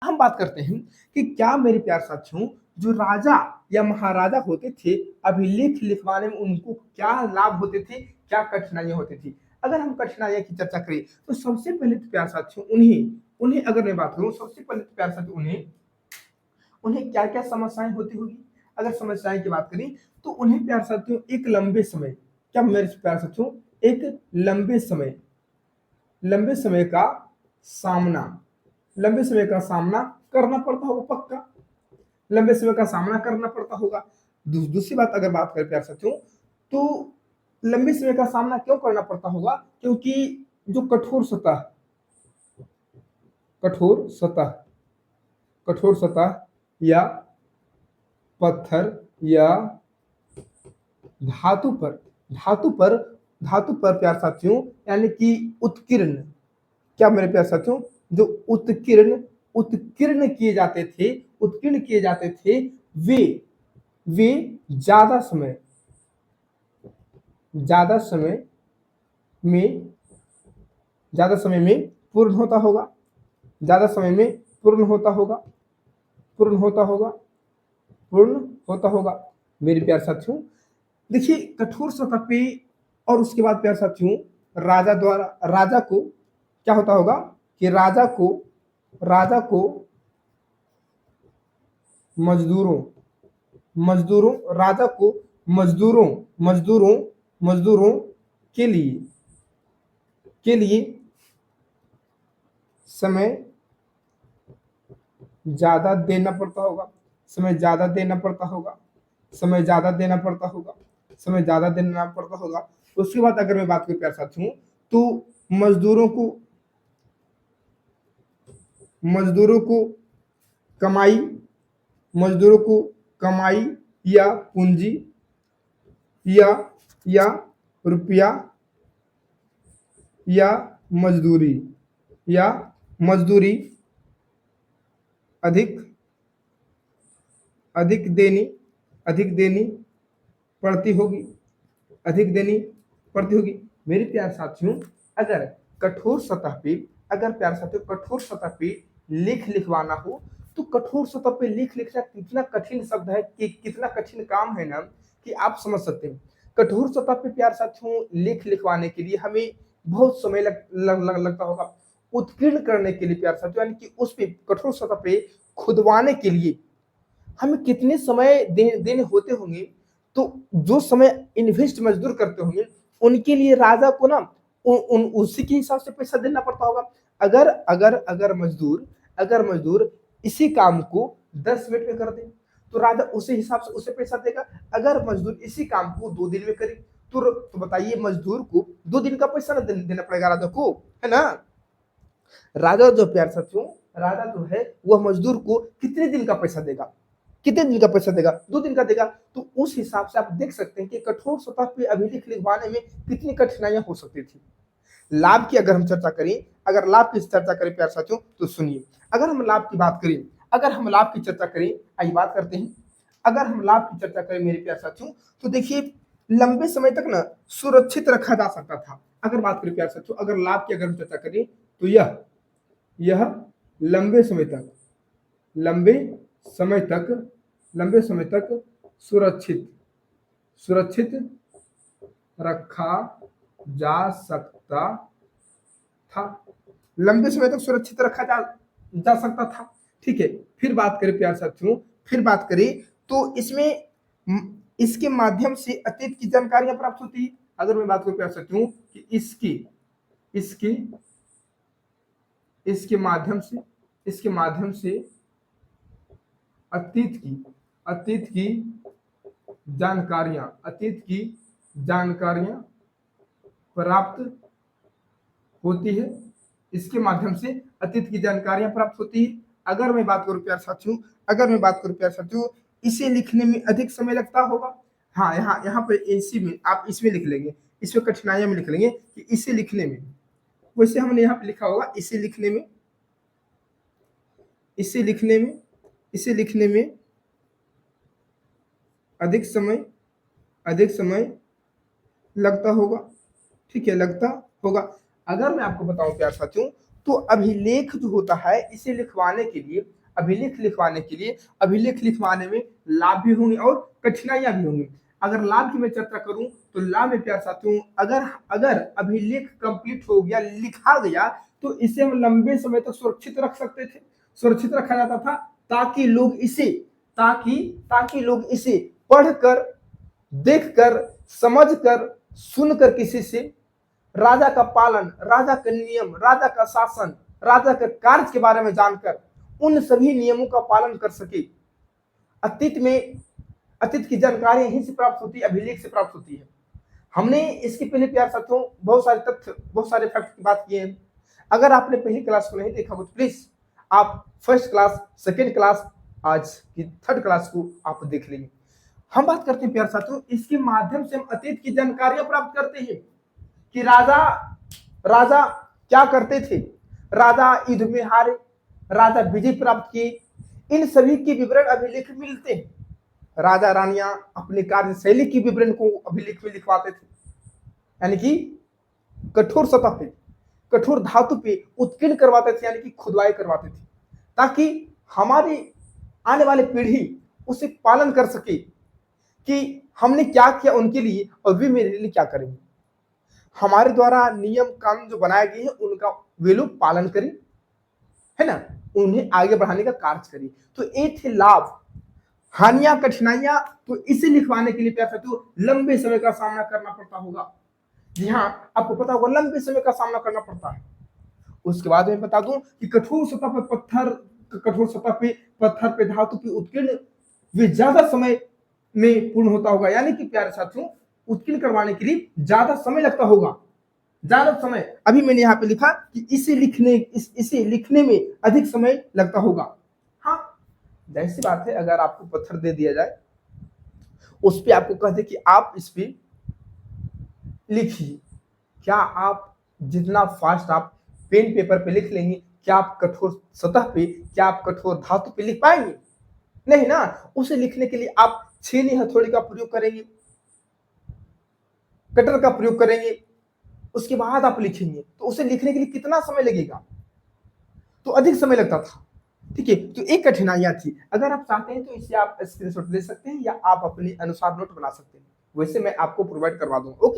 हम बात करते हैं कि क्या मेरे प्यार साथियों जो राजा या महाराजा होते थे, अभिलेख लिखवाने में उनको क्या लाभ होते थे, क्या कठिनाइयाँ होती थी? अगर हम कठिनाइयों की चर्चा करें, तो सबसे पहले तो प्यार साथियों उन्हें उन्हें अगर मैं बात करूँ, सबसे पहले तो प्यार साथियों उन्हें उन्हें क्या-क्या समस्याएँ होती होगी? अगर समस्याएँ की बात करें, तो उन्हें प्यार साथियों एक लंबे समय क्या मेरे प्यार साथियों एक लंबे समय का सामना लंबे समय का सामना करना पड़ता होगा पक्का। लंबे समय का सामना करना पड़ता होगा। दूसरी बात अगर बात करें प्यार साथियों, तो लंबे समय का सामना क्यों करना पड़ता होगा? क्योंकि जो कठोर सतह कठोर सतह या पत्थर या धातु पर धातु पर धातु पर प्यार साथियों यानी कि उत्कीर्ण क्या मेरे प्यार साथियों जो उत्कीर्ण किए जाते थे वे वे ज्यादा समय ज्यादा समय में ज्यादा समय में पूर्ण होता होगा ज्यादा समय में पूर्ण होता होगा पूर्ण होता होगा पूर्ण होता होगा मेरे प्यार साथियों। देखिए कठोर सतह पे और उसके बाद प्यार साथियों राजा को क्या होता होगा कि राजा को मजदूरों मजदूरों राजा को मजदूरों मजदूरों मजदूरों के लिए के लिए समय ज्यादा देना पड़ता होगा समय ज्यादा देना पड़ता होगा समय ज्यादा देना पड़ता होगा समय ज्यादा देना पड़ता होगा। उसके बाद अगर मैं बात करूं प्यार साथियों तो मजदूरों को मजदूरों को कमाई मजदूरों को कमाई या पूंजी या या रुपया या मजदूरी या मजदूरी अधिक अधिक देनी अधिक देनी पड़ती होगी अधिक देनी पड़ती होगी। मेरे प्यार साथियों अगर कठोर सतह पे अगर प्यार साथियों कठोर सतह पे लेख लिखवाना हो तो कठोर सतह पे लेख लिखना कितना कठिन शब्द है कि कितना कठिन काम है ना कि आप समझ सकते हैं। कठोर सतह पे प्यार साथियों लेख लिखवाने के लिए हमें बहुत समय लगता होगा। उत्कीर्ण करने के लिए प्यार साथियों यानी कि उस पे कठोर सतह पे खुदवाने के लिए हमें कितने समय देने होते होंगे। तो जो समय इन्वेस्ट मजदूर करते होंगे उनके लिए राजा को ना उसी के हिसाब से पैसा देना पड़ता होगा। अगर अगर अगर मजदूर इसी काम को 10 मिनट में कर दे तो राजा उसी हिसाब से उसे पैसा देगा। अगर मजदूर इसी काम को 2 दिन में करे तो बताइए मजदूर को 2 दिन का पैसा ना देना पड़ेगा राजा को, है ना। राजा जो प्यार साथियों राजा जो है वह मजदूर को कितने दिन का पैसा देगा 2 दिन का देगा। तो उस हिसाब से आप देख सकते हैं कि कठोर सतह पे अभिलेख लिखवाने में कितनी कठिनाइयां हो सकती थी। लाभ की अगर हम चर्चा करें लाभ की चर्चा करें प्यार साथियों तो सुनिए। अगर हम लाभ की बात करें लाभ की चर्चा करें आइए बात करते हैं। अगर हम लाभ की चर्चा करें मेरे प्यार साथियों तो देखिए लंबे समय तक ना सुरक्षित रखा जा सकता था। अगर बात करें प्यार साथियों अगर लाभ की अगर हम चर्चा करें तो यह लंबे समय तक लंबे समय तक सुरक्षित सुरक्षित रखा जा सकता था। लंबे समय तक सुरक्षित रखा जा सकता था। ठीक है। फिर बात करें प्यार साथियों तो इसमें इसके माध्यम से अतीत की जानकारियां प्राप्त होती है। अगर मैं बात करूं प्यार साथियों कि इसकी इसके माध्यम से अतीत की जानकारियां प्राप्त होती है। इसके माध्यम से अतीत की जानकारियां प्राप्त होती है। अगर मैं बात करूं प्यार साथियों इसे लिखने में अधिक समय लगता होगा। हाँ यहाँ पे इसी में आप इसमें लिख लेंगे इसमें कठिनाइयां में लिख लेंगे कि इसे लिखने में वैसे हमने यहाँ पे लिखा होगा इसे लिखने में अधिक समय लगता होगा। ठीक है लगता होगा। अगर मैं आपको बताऊं प्यार साथियों तो अभिलेख जो होता है इसे लिखवाने के लिए, अभिलेख लिखवाने में लाभ भी होंगे और कठिनाइयां भी होंगी। अगर लाभ की मैं चर्चा करूं तो लाभ में प्यार साथियों, अगर अगर अभिलेख कंप्लीट हो गया, लिखा गया, तो इसे हम लंबे समय तक सुरक्षित रख सकते थे, सुरक्षित रखा जाता था, ताकि लोग इसे ताकि लोग इसे पढ़कर, देखकर, समझकर, सुनकर किसी से राजा का पालन, राजा का नियम, राजा का शासन, राजा के कार्य के बारे में जानकर उन सभी नियमों का पालन कर सके। अतीत की जानकारी यहीं से प्राप्त होती है, अभिलेख से प्राप्त होती है। हमने इसके पहले प्यार साथियों बहुत सारे तथ्य, बहुत सारे फैक्ट की बात की है। अगर आपने पहली क्लास को नहीं देखा हो तो प्लीज आप फर्स्ट क्लास, सेकेंड क्लास, आज की थर्ड क्लास को आप देख लीजिए। हम बात करते हैं प्यार साथियों, इसके माध्यम से हम अतीत की जानकारियां प्राप्त करते हैं कि राजा क्या करते थे, राजा युद्ध में हारे, राजा विजय प्राप्त किए, इन सभी के विवरण अभिलेख में मिलते हैं। राजा रानियां अपनी कार्यशैली की विवरण को अभिलेख में लिखवाते थे, यानी कि कठोर सतह पे, कठोर धातु पे उत्कीर्ण करवाते थे, यानी कि खुदवाई करवाते थे, ताकि हमारी आने वाली पीढ़ी उसे पालन कर सके कि हमने क्या किया उनके लिए और वे मेरे लिए क्या करेंगे। हमारे द्वारा नियम कानून जो बनाए गए हैं उनका वे लोग पालन करें, है ना, उन्हें आगे बढ़ाने का कार्य करें। तो ये थे लाभ। हानियां, कठिनाइयां, तो इसे लिखवाने के लिए प्यार साथियों लंबे समय का सामना करना पड़ता होगा। जी हाँ, आपको पता होगा लंबे समय का सामना करना पड़ता है। उसके बाद मैं बता दूं कि कठोर सतह पे पत्थर पे धातु पे उत्कीर्ण वे ज्यादा समय में पूर्ण होता होगा, यानी कि प्यारे साथियों उत्कीर्ण करवाने के लिए ज्यादा समय लगता होगा, ज्यादा समय। अभी मैंने यहाँ पे लिखा कि इसे लिखने में अधिक समय लगता होगा। हाँ, जैसी बात है, अगर आपको पत्थर दे दिया जाए, उस पे आपको कह दे कि आप इस पे लिखिए, क्या आप जितना फास्ट आप पेन पेपर पे लिख लेंगे, क्या आप कठोर सतह पे, क्या आप कठोर धातु पे लिख पाएंगे? नहीं ना। उसे लिखने के लिए आप छेनी हथौड़ी का प्रयोग करेंगे, कटर का प्रयोग करेंगे, उसके बाद आप लिखेंगे। तो उसे लिखने के लिए कितना समय लगेगा? तो अधिक समय लगता था। ठीक है, तो एक कठिनाइयां थी। अगर आप चाहते हैं तो इसे आप स्क्रीनशॉट ले सकते हैं या आप अपने अनुसार नोट बना सकते हैं, वैसे मैं आपको प्रोवाइड करवा दूंगा। ओके।